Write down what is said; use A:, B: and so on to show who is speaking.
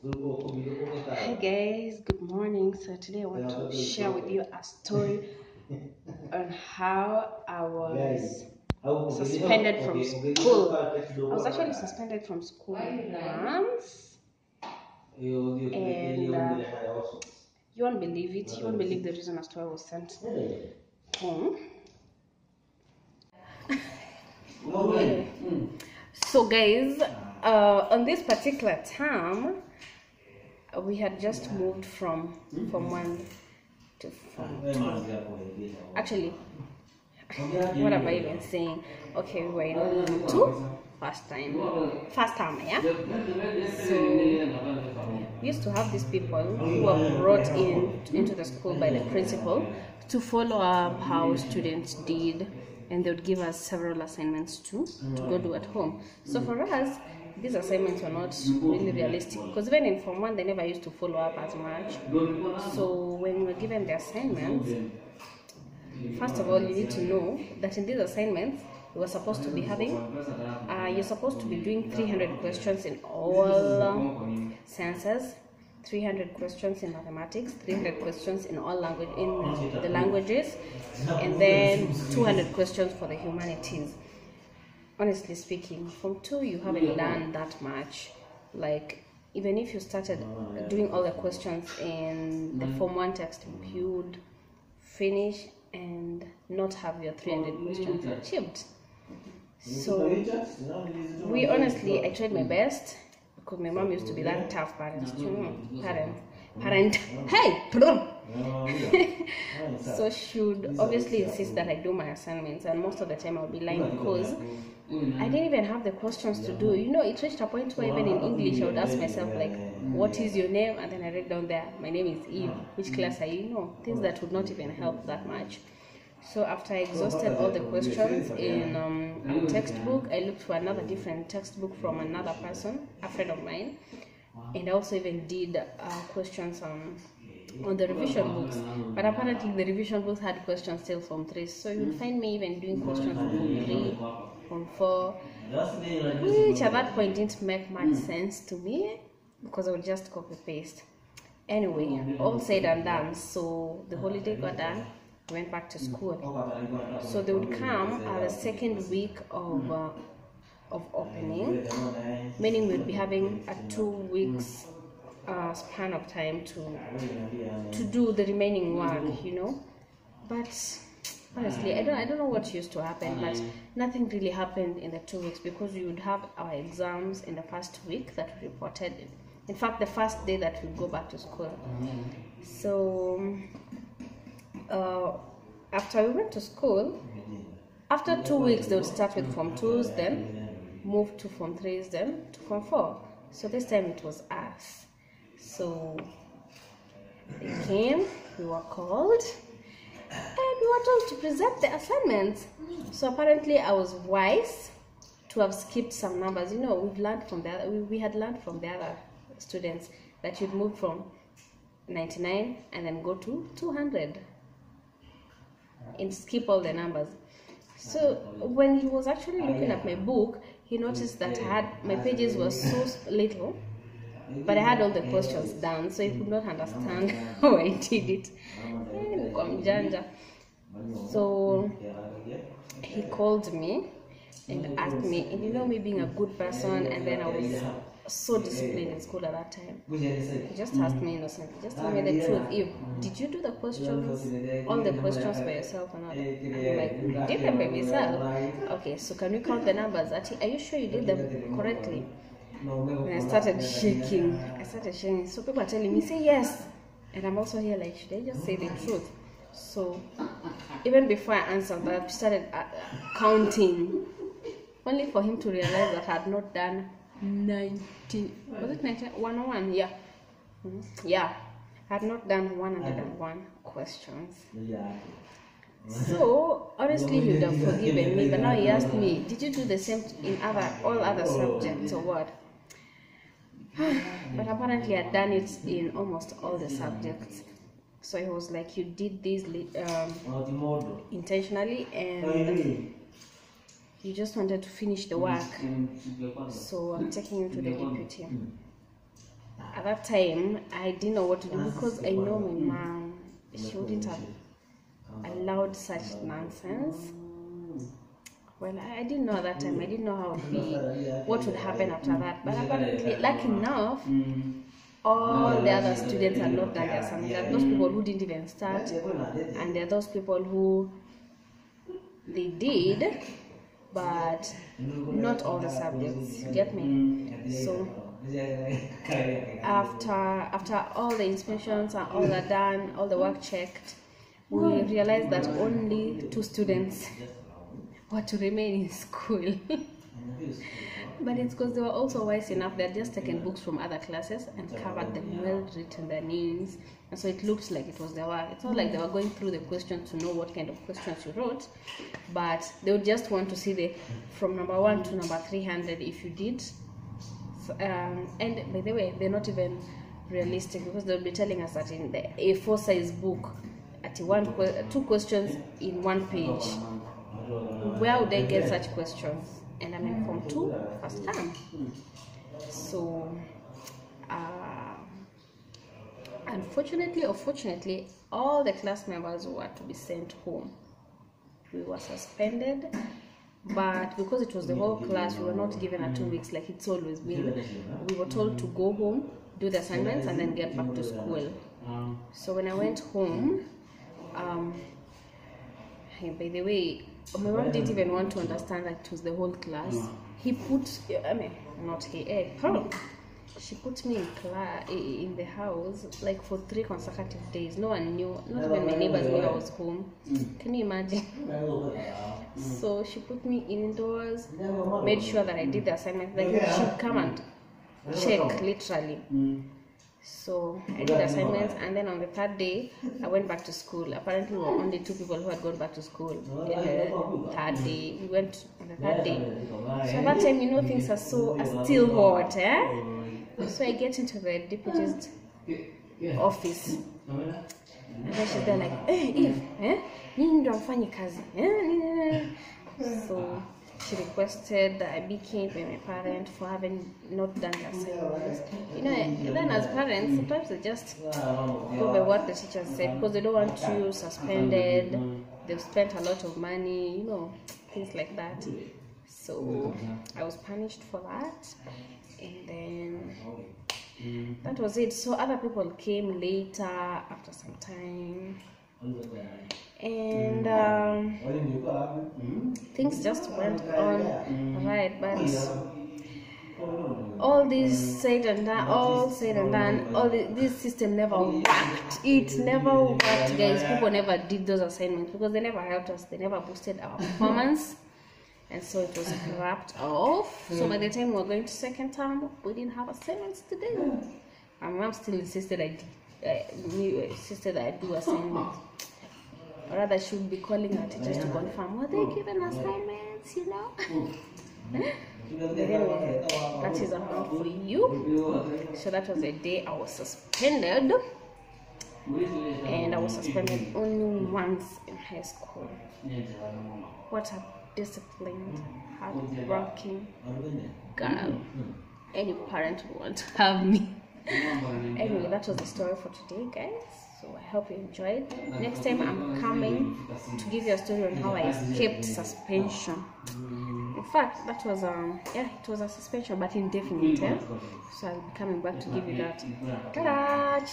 A: Hi guys, good morning. So today I want to share with you a story on how I was suspended from school. I was actually suspended from school once, and you won't believe it. You won't believe the reason as to why I was sent home. Okay. So guys, on this particular term, we had just moved from one to form two. Actually, what am I even saying? Okay, we were in form two first time, yeah. So we used to have these people who were brought into the school by the principal to follow up how students did, and they would give us several assignments to go do at home. So for us, these assignments were not really realistic because even in Form 1 they never used to follow up as much. So when we were given the assignments, first of all, you need to know that in these assignments you were supposed to be having you're supposed to be doing 300 questions in all sciences, 300 questions in mathematics, 300 questions in all the languages, and then 200 questions for the humanities. Honestly speaking, from 2 you haven't done that much. Like, even if you started doing all the questions in the Form 1 textbook, you would finish and not have your 300 questions achieved. So we honestly, I tried my best because my mom used to be that tough parent, hey, so she would obviously insist that I do my assignments, and most of the time I'll be lying because I didn't even have the questions to do. You know, it reached a point where even in English I would ask myself, like, what is your name? And then I read down there, my name is Eve. Which class are you? No, things that would not even help that much. So after I exhausted all the questions in a textbook, I looked for another different textbook from another person, a friend of mine, and I also even did questions on the revision books. But apparently the revision books had questions still from 3, so you'll find me even doing questions from 3, from 4, which at that point didn't make much sense to me because I would just copy paste. Anyway, all said and done, so the holiday got done. Went back to school. So they would come the second week of opening, meaning we'd be having a 2 weeks span of time to do the remaining work, you know. But honestly, I don't know what used to happen, but nothing really happened in the 2 weeks because we would have our exams in the first week that we reported. In fact, the first day that we go back to school. So after we went to school, after 2 weeks they would start with Form 2s, then move to Form 3s, then to Form 4. So this time it was us. So they came, we were called, and we were told to present the assignments. So apparently I was wise to have skipped some numbers. You know, we had learned from the other students that you'd move from 99 and then go to 200 and skip all the numbers. So when he was actually looking at my book, he noticed that my pages were so little, but I had all the questions down, so he could not understand how I did it. So he called me and asked me, and you know, me being a good person, and then I was so disciplined in school at that time, he just asked me innocently, just tell me the truth. Did you do the questions, all the questions by yourself or not? I'm like, I did them by myself. Okay, so can we count the numbers? Are you sure you did them correctly? And I started shaking. So people are telling me, say yes, and I'm also here like, should I just say the truth? So even before I answered that, I started counting, only for him to realize that I had not done 101? Yeah. Yeah. I had not done 101 questions. So honestly he would have forgiven me, but now he asked me, did you do the same in all other subjects or what? But apparently I'd done it in almost all the subjects. So he was like, you did this intentionally and you just wanted to finish the work, so I'm taking you to the deputy. at that time I didn't know what to do, because I know my mom, she wouldn't have allowed such nonsense. Well, I didn't know at that time. I didn't know how it would be, what would happen after that. But apparently, lucky enough, all the other students had not done their assignments. There are those people who didn't even start, and there are those people who they did, but not all the subjects. You get me? So after all the inspections and all that done, all the work checked, we realized that only 2 students were to remain in school. But it's because they were also wise enough. They had just taken books from other classes and covered them well, written their names, and so it looked like it was their work. It's not like they were going through the questions to know what kind of questions you wrote, but they would just want to see the from number 1 to number 300 if you did. So, and by the way, they're not even realistic, because they'll be telling us that in the A4 size book, at 2 questions in 1 page. Where would I get such questions? And I'm in Form 2, first term. So, unfortunately or fortunately, all the class members were to be sent home. We were suspended, but because it was the whole class, we were not given a 2 weeks like it's always been. We were told to go home, do the assignments, and then get back to school. So when I went home, by the way, my mom didn't even want to understand that it was the whole class. He put, she put me in the house like for 3 consecutive days. No one knew, not even my neighbors knew I was home. Can you imagine? So she put me indoors, made sure that I did the assignment. Like she'd come and check, literally. So I did the assignments, and then on the 3rd day I went back to school. Apparently we were only 2 people who had gone back to school. The 3rd day we went on the 3rd day. So at that time, you know, things are still hot, eh? So I get into the deputy's office, and then she's there like, Eve, nini ndo mfanye kazi? So she requested that I be caned by my parent for having not done the assignments. You know, then as parents, sometimes they just go by what the teacher said, because they don't want you suspended. They've spent a lot of money, you know, things like that. So I was punished for that, and then that was it. So other people came later after some time, and things just went on right. But all this said and done, this system never worked. It never worked, guys. People never did those assignments because they never helped us. They never boosted our performance, and so it was scrapped off. So by the time we were going to 2nd term, we didn't have assignments to do. My mom still insisted that I do assignments. Or rather, she would be calling her teachers to confirm, were they given assignments, you know? But anyway, that is a hand for you. So that was the day I was suspended. And I was suspended only once in high school. What a disciplined, hard-working girl. Any parent would want to have me. Anyway, that was the story for today, guys. So I hope you enjoyed. Next time I'm coming to give you a story on how I escaped suspension. In fact, that was it was a suspension, but indefinite. So I'll be coming back to give you that. Ta-da!